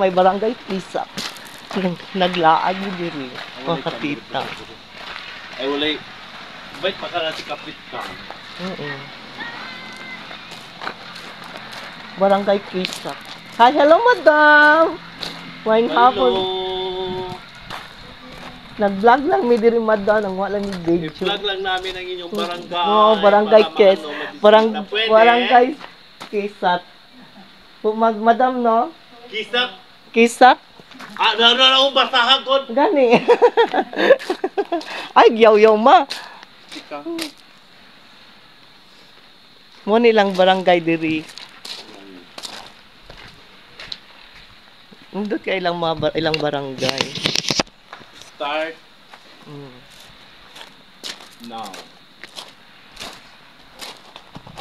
may barangay Pisak. Naglaag mo diri, mga katita. Ay, walay. Bait pa ka na si Kapit ka. Barangay Pisak. Hi, hello madam! Wine hapon. Nag-vlog lang mi diri madam, ang wala ni video. I-vlog lang namin ang inyong barangay. Oo, barangay Kes. Barangay Kisat. Madam, no? Kisak? Kisak? Akong basahan ko. Gani. Ay, yaw-yaw ma. Mo nilang barangay diri. Undot kay ilang barangay. Start now.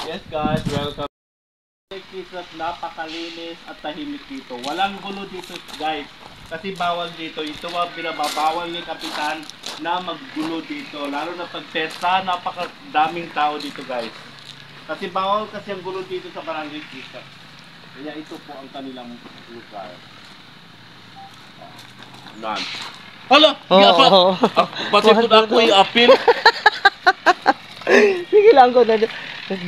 Yes guys, welcome. Kisat, napakalinis at tahimik dito. Walang gulo dito guys. Kasi bawal dito. Ito ang binababawal ni Kapitan na maggulo dito. Lalo na pag pesta, napakadaming tao dito guys. Kasi bawal kasi ang gulo dito sa Barangay Kisat. Kaya ito po ang kanilang lugar. None. Hala! Pati po na ako i-appeal. Sige lang ko na.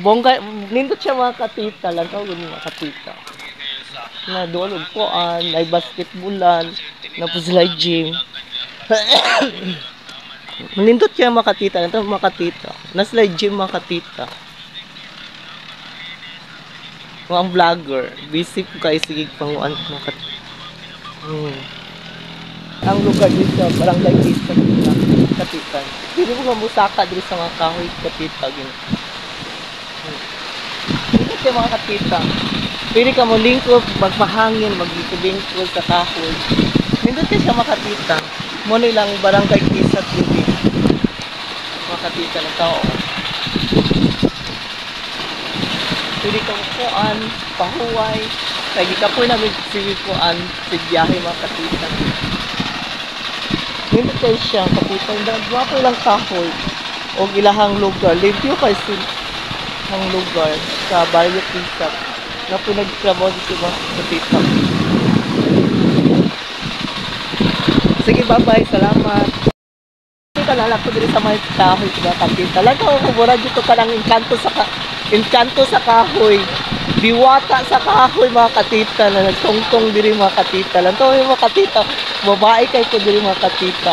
Bongga, nindot siya mga katita lang. Ikaw gano'n mga katita. Na doon upuan, ay basketballan, na po sila gym. Nindot siya mga katita. Ito mga katita. Na sila gym mga katita. Mga vlogger. Busy po kayo sige panguan mga katita. Ang lugar dito, barangay dito sa Katitan. Hindi mo musaka dito sa mga kahoy Katitan. Dito sa mga Katitan. Pwede ka mo lingkod, magpahangin, maglingkod sa kahoy. Dito siya mga Katitan. Mo nilang barangay Kisat dito. Mga Katitan ng tao. Pwede ka mukuan, pahuway. Kaya di ka po namin siwikuan, sigbiyahe mga Katitan. Hindi kayo siya, Kapitan. Dagwapo ilang kahoy. O ilahang lugar. Limpyo kayo ang lugar sa Barrio Pisat na pinagtrabaho dito mga Kapitan. Sige, bye-bye. Salamat. Kalala ko dito sa mga kahoy mga Kapitan. Lagaw ko, mura dito ka ng inkanto sa kahoy. Diwata sa kahoy mga katita na nagtungtong diri mga katita lang to mga katita babae kay ko diri mga katita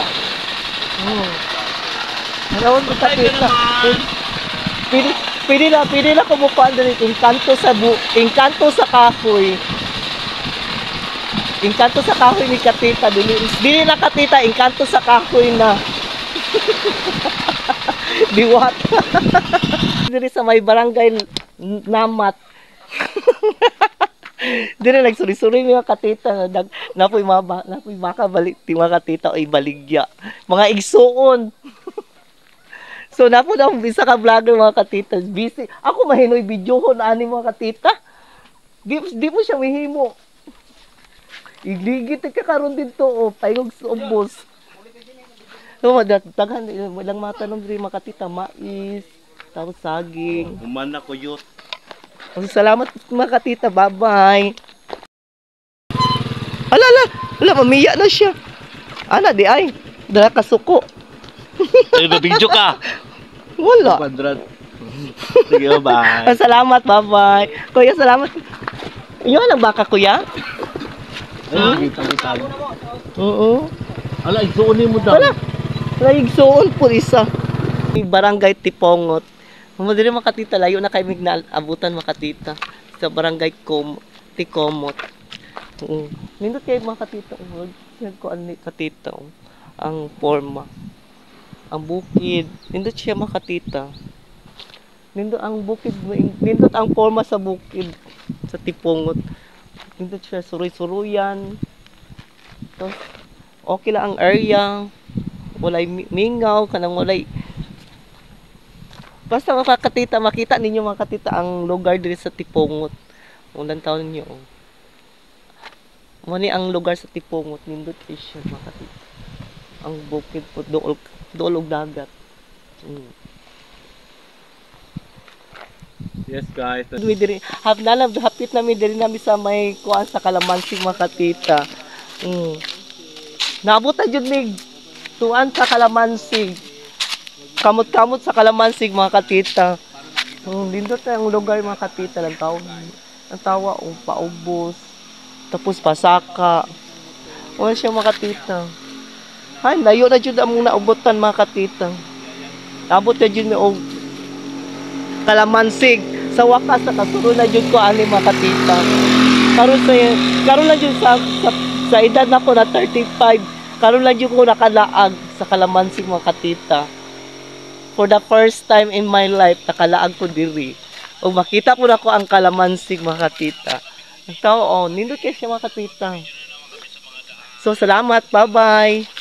Narawon ko katita pili na kumupan diri inkanto sa kahoy ni katita dili na katita inkanto sa kahoy na diwata diri sa may barangay Namat. Dili nagsuri-suri mga katita napoy makabalik ti mga katita o ibaligya mga igsuon. So napo na bisa ka vlogger mga katita busy ako mahinoy videohon ani mga katita di mo siya mahimo igligit ka karon dito o paingog ubos. So daghan ilang matanong diri mga katita mais tapos saging Human na ko yut. Salamat mga katita, bye-bye. Ala, mamiya na siya. Ana di ay, dala ka suko. Ay, video ka. Wala. Sige, bye. Salamat, bye-bye. Kuya, salamat. Iyon ang baka, kuya? Kita. Oo. Ala, igsuunin mo daw. Ala, igsuon po isa. Barangay Tipongot. Madali makatita, layo na kayo abutan makatita sa barangay Tikomot. Nindot kayo makatita, nagkuan ni katita ang forma. Ang bukid, nindot siya makatita. Nindot ang bukid, nindot ang forma sa bukid sa Tipongot. Nindot siya suruy-suruyan. So, okay lang ang area. Walay mingaw, kanang walay basta makakatita, makita ninyo makatita ang lugar diri sa Tipongot. Unang taon niyo. Muni ang lugar sa Tipongot, nindot siya makatita. Ang bukid po dool og dagat. Yes guys. Mi diri hapit na mi diri nami sa may kuan sa Kalamansig mga katita. Naabot na jud mig tuan sa Kalamansig. Kamot-kamot sa Kalamansig mga katita. Lindot na ang lugar mga katita lang tawa paubos. Tapos pasaka. Wala siya mga katita. Hay, layo na jud among naubotan mga katita. Abot na jud mi og Kalamansig. Sa wakas nakasuro na jud ko ani mga katita. Karon lang jud sa edad na ko na 35. Karon lang jud ko nakalaag sa Kalamansig mga katita. For the first time in my life nakalaag ko diri. O makita ko na ko ang Kalamansig mga katita. Ang tao nindot kay siya mga katita. So salamat, bye-bye.